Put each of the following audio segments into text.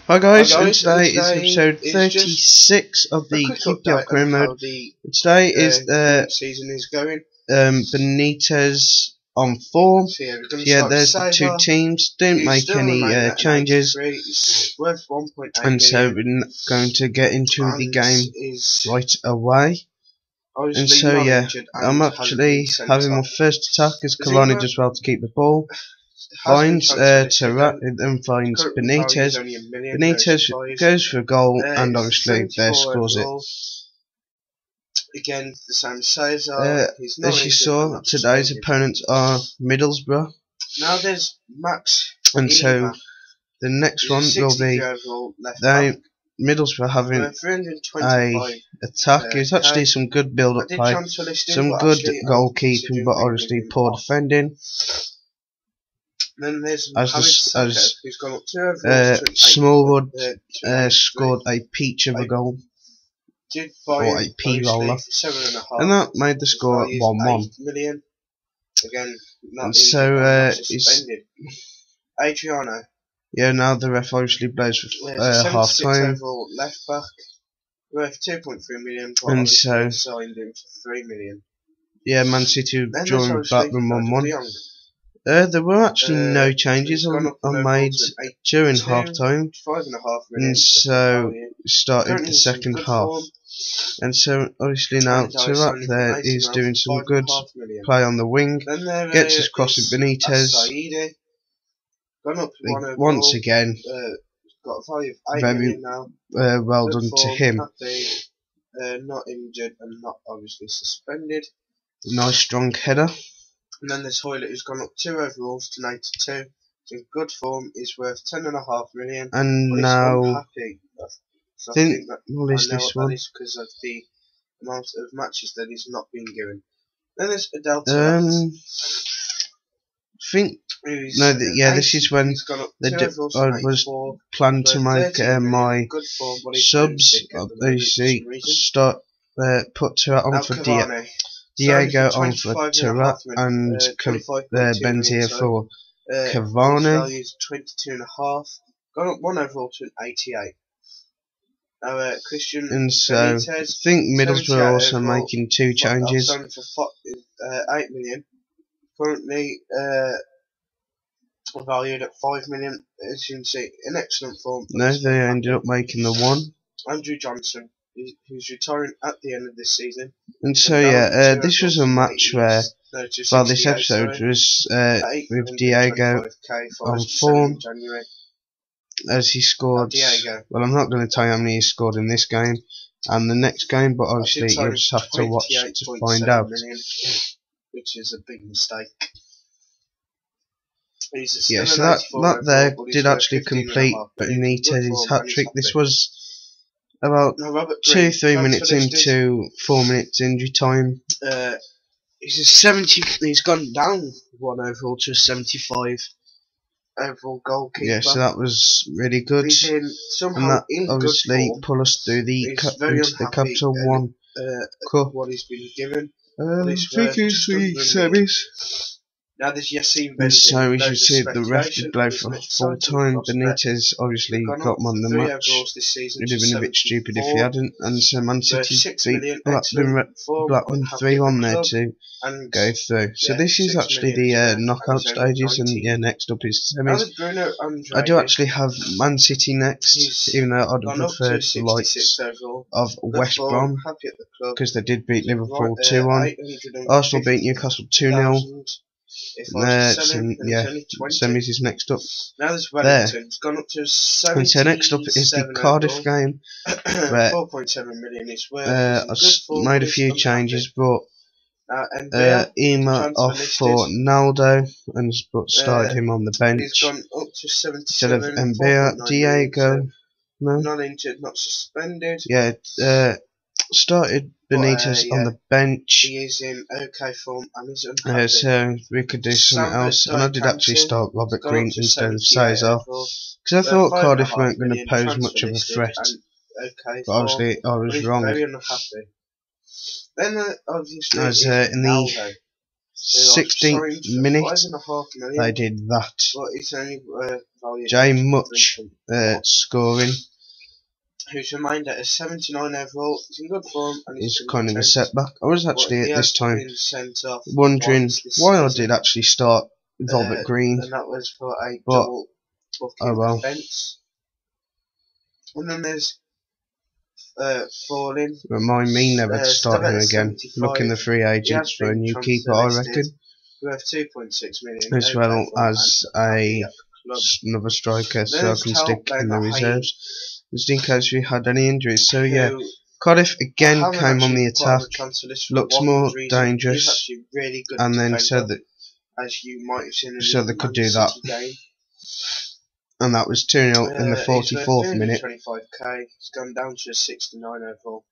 Hi guys, and today is episode 36 of the QPR career mode. Today is the season is going. Benitez on form. Yeah, there's the two teams. Didn't make any changes, and so we're going to get into the game right away. And so yeah, I'm actually having my first attack as Cavani does well to keep the ball. Finds Terrat and then finds Benitez. Benitez goes for a goal and obviously there scores it. Again, the same as Cesar. As you saw, today's opponents are Middlesbrough. Now there's Max. And so the next one will be Middlesbrough having a attack. It's actually some good build-up play, some good goalkeeping, but obviously poor defending. Then there's who's gone up 2 overalls. Smallwood scored a peach of a goal, or a p-roller, and that made the score 1-1. Again, and so Adriano. Yeah, now the ref obviously blows for half time. Left back, worth 2.3 million. And so signed him for 3 million. Yeah, Man City drawing back the 1-1. There were actually no changes on made during half time, and so started the second half. And so obviously now Terrat there is doing some good play on the wing, gets his cross with Benitez. Once again, got a value of 8 million now. Well done to him. Not injured and not obviously suspended. Nice strong header. And then there's Hoylett, who's gone up 2 overalls to 92. It's in good form. He's worth 10.5 million. And now, unhappy. I think what is this one? Because of the amount of matches that he's not been given. Then there's Adelta. This is when I was planned to make my subs. Obviously, put Terrat on for Diego on for Terrat and Benzia for Cavani. 22.5. Gone up 1 overall to an 88. Now Christian and so Benitez, I think Middlesbrough are also making 2 changes. For 8 million. Currently valued at 5 million. As you can see, in excellent form. No, they ended up making the 1. Andrew Johnson, who's retiring at the end of this season. And so yeah, this was a match where, well, this episode was with Diego on form, as he scored. Well, I'm not going to tell you how many he scored in this game and the next game, but obviously you'll just have to watch to find out. Which is a big mistake. Yeah, so that there did actually complete Benitez's hat-trick. This was about 2-3 minutes into 4 minutes injury time. He's gone down 1 overall to a 75 overall goalkeeper. Yeah, so that was really good. And that obviously pulled us through the Capital One Cup. What he's been given. I think it's the semis. Now there's Yassine and so we should see the ref did blow for full time. Benitez obviously got man the match. It would have been a bit stupid if he hadn't. And so Man City beat Blackburn 3-1 there to go through. So this is actually the knockout stages, and yeah, next up is semis. I do actually have Man City next, even though I'd have preferred the likes of West Brom, because they did beat Liverpool 2-1. Arsenal beat Newcastle 2-0. Semis is next up. Now there's Wellington. It's gone up to 77. And so next up is the Cardiff game, where 4.7 million is worth. I made a few changes, but Ema off for Naldo and started him on the bench. He's gone up to 77. Instead of Mbea, Diego, not injured, not suspended. Yeah, started Benitez on the bench. He is in okay form and he's unhappy. So we could do something else. And I did actually start Robert Green instead of Cesar, because I thought Cardiff weren't going to pose much of a threat. But obviously I was wrong. Very unhappy. Then obviously in the 16th minute they did that. But it's only valued Jay Much scoring. Who's remained at a 79 overall. He's in good form and It's he's kind of a setback. I was actually at this time wondering this why I season. did actually start Robert Green, and that was for a but double booking oh well. offence. And then there's Falling. Remind me never to start still him at again. 75. Looking the free He agents has for a been new transfer keeper, I listed, reckon, worth 2.6 million. as well as another striker, so I can stick in the reserves, just in case we had any injuries. So yeah, Cardiff again came on the attack, looks more dangerous, really good and then defender, said that as you might have seen in so the they could Man do that. City game. And that was 2-0 in the 44th minute. 25k. It's gone down to a 69 overall.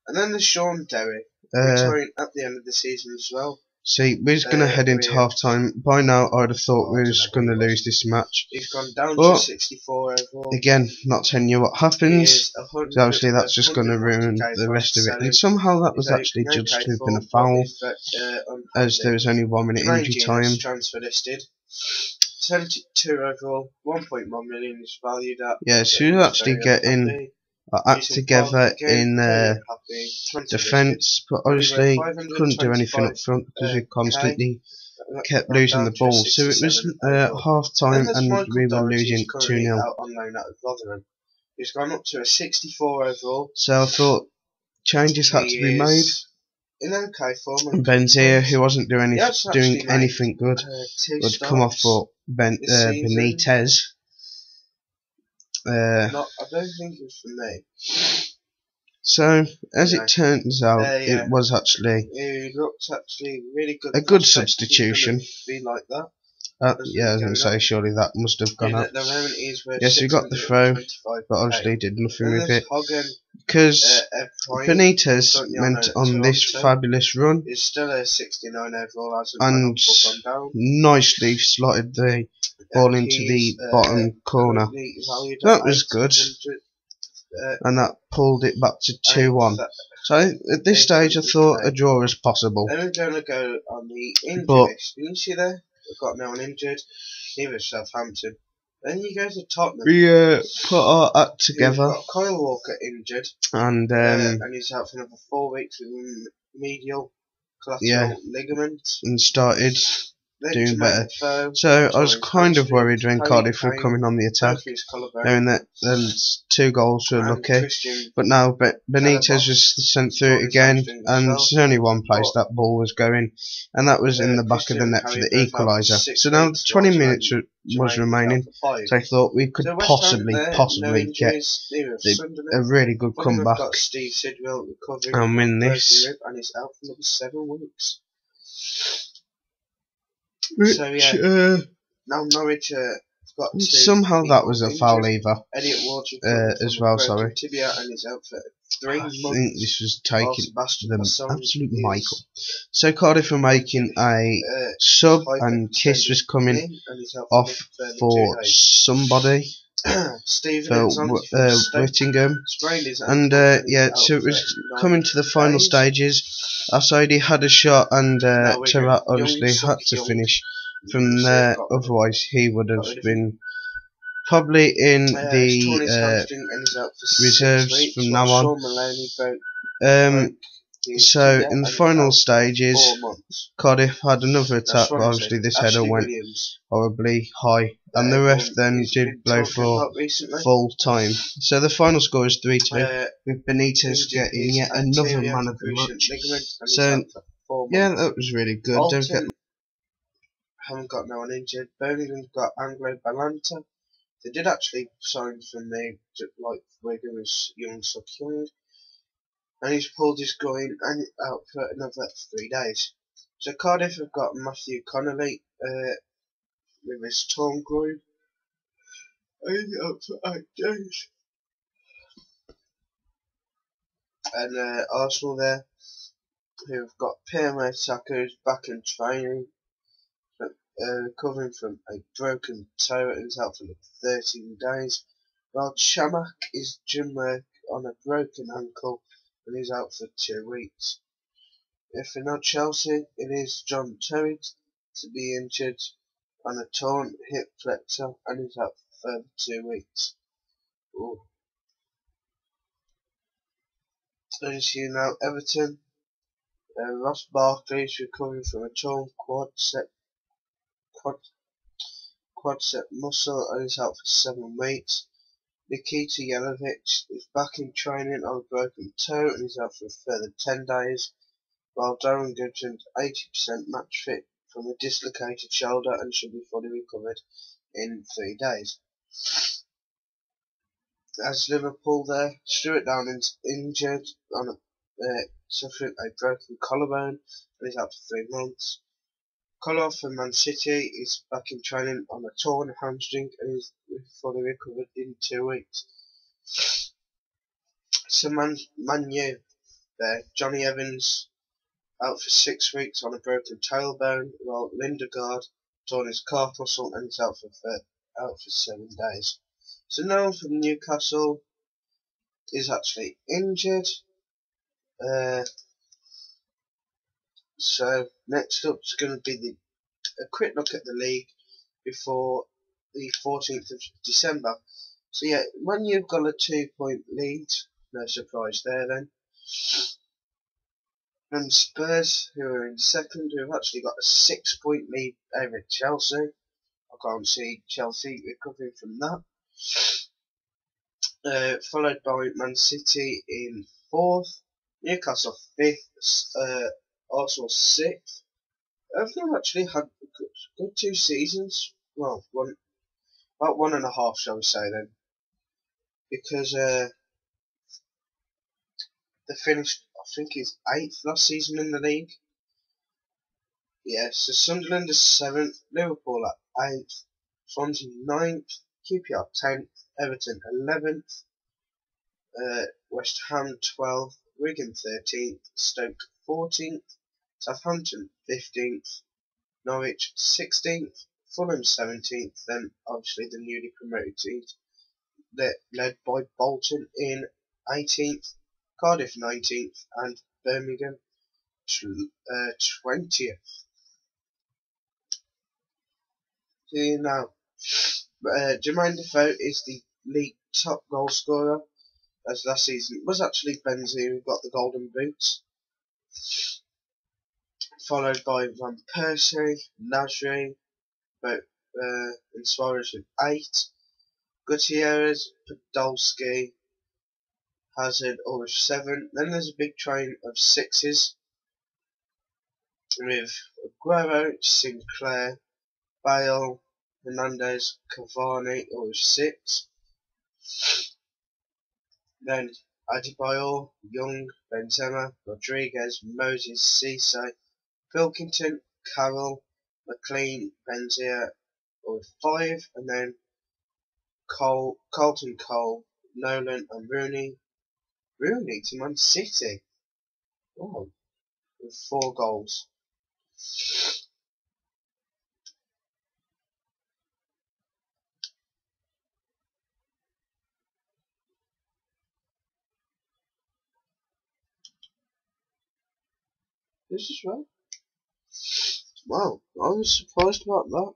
And then there's Sean Derry, retiring at the end of the season as well. See, we was going to head into half time. By now, I'd have thought we was going to lose this match. He's gone down to 64 overall. Again, not telling you what happens. Obviously, that's just going to ruin the rest of it. And somehow that was actually judged to have been a foul, as there was only 1 minute injury time. Transfer listed. 72 overall, 1.1 million is valued at. Yeah, so we was actually getting our act together in defence, but obviously couldn't do anything up front because we constantly kept losing the ball. So it was half time and we were losing 2-0. He's gone up to a 64 overall. So I thought changes had to be made. In okay form. Benzia, who wasn't doing anything good, would come off for Benitez. I don't think it was for me. So, as it turns out, it was actually really good. A good substitution. Be like that. Yeah, I was going to say, surely that must have gone up. Yes, we got the throw, but obviously did nothing with it. Because Benitez went on this fabulous run is still a 69 overall, and nicely slotted the ball into the bottom corner. That was good, and that pulled it back to 2-1. So at this stage I thought a draw was possible. Then we're going to go on the injury list. Didn't you see there? We've got no one injured. Neither Southampton. Then you go to Tottenham. We put our act together. We've got Kyle Walker injured. And he's out for another 4 weeks with medial collateral ligament. And started doing better. So I was kind of worried when Cardiff were coming on the attack, knowing that the 2 goals were lucky. But now Benitez was sent through it again, and there's only one place that ball was going, and that was in the back of the net for the equaliser. So now 20 minutes was remaining, so I thought we could possibly get a really good comeback and win this. Now Norwich got somehow that was a foul either as well, sorry. I think this was taking the absolute Michael. So Cardiff were making a sub and Kiss was coming off for somebody. For Whittingham, and yeah, so it was coming to the final stages. Our side had a shot, and Tarat obviously had to finish from there, otherwise he would have been probably in the reserves from now on. So in the final stages, Cardiff had another attack, but obviously this header went horribly high, and the ref then did blow for full time. So the final score is 3-2, with Benitez getting yet another man of the match. So yeah, that was really good. Haven't got no one injured. Birmingham's got Anglo Balanta. They did actually sign from me, like Wigan was Young Suk Young. And he's pulled his groin and out for another 3 days. So Cardiff have got Matthew Connolly with his torn groin. And he's out for 8 days. And Arsenal there, who've got Pierre Mertesacker back in training, recovering from a broken toe and is out for 13 days. While Chamak is gym work on a broken ankle and he's out for 2 weeks. If not Chelsea, it is John Terry to be injured on a torn hip flexor and is out for further 2 weeks. Ooh. As you know, Everton, Ross Barkley is recovering from a torn quadricep muscle and is out for 7 weeks. Nikita Yelovich is back in training on a broken toe and is out for a further 10 days, while Darren Goodwin's 80% match fit from a dislocated shoulder and should be fully recovered in 3 days. As Liverpool there, Stuart Down is injured on suffering a broken collarbone and is out for 3 months. Colour for Man City is back in training on a torn hamstring and is fully recovered in 2 weeks. So Man U there, Johnny Evans out for 6 weeks on a broken tailbone, while Lindegaard torn his calf muscle and is out for 7 days. So no one from Newcastle is actually injured. So next up is going to be a quick look at the league before the 14th of December. So yeah, when you've got a 2-point lead, no surprise there then. And Spurs, who are in second, who have actually got a 6-point lead over Chelsea. I can't see Chelsea recovering from that. Followed by Man City in 4th, Newcastle 5th, Arsenal 6th. Everyone actually had a good 2 seasons. Well, about 1.5, shall we say then. Because they finished, I think it's 8th last season in the league. Yeah, so Sunderland is 7th, Liverpool at 8th, Swansea 9th, QPR 10th, Everton 11th, West Ham 12th, Wigan 13th, Stoke 14th, Southampton 15th, Norwich 16th, Fulham 17th, then obviously the newly promoted teams led by Bolton in 18th, Cardiff 19th, and Birmingham 20th. Here now, Jermaine Defoe is the league top goal scorer, as last season was actually Benzema who got the golden boot, followed by Van Persie, Nasri, and Suarez with 8, Gutierrez, Podolski, Hazard all with 7. Then there's a big train of 6s with Aguero, Sinclair, Bale, Hernandez, Cavani all with 6. Then Adebayor, Young, Benzema, Rodriguez, Moses, Cisse, Pilkington, Carroll, McLean, Benzema all with 5, and then Carlton Cole, Nolan and Rooney to Man City. Wow, with 4 goals. This is right. Wow, I was surprised about that.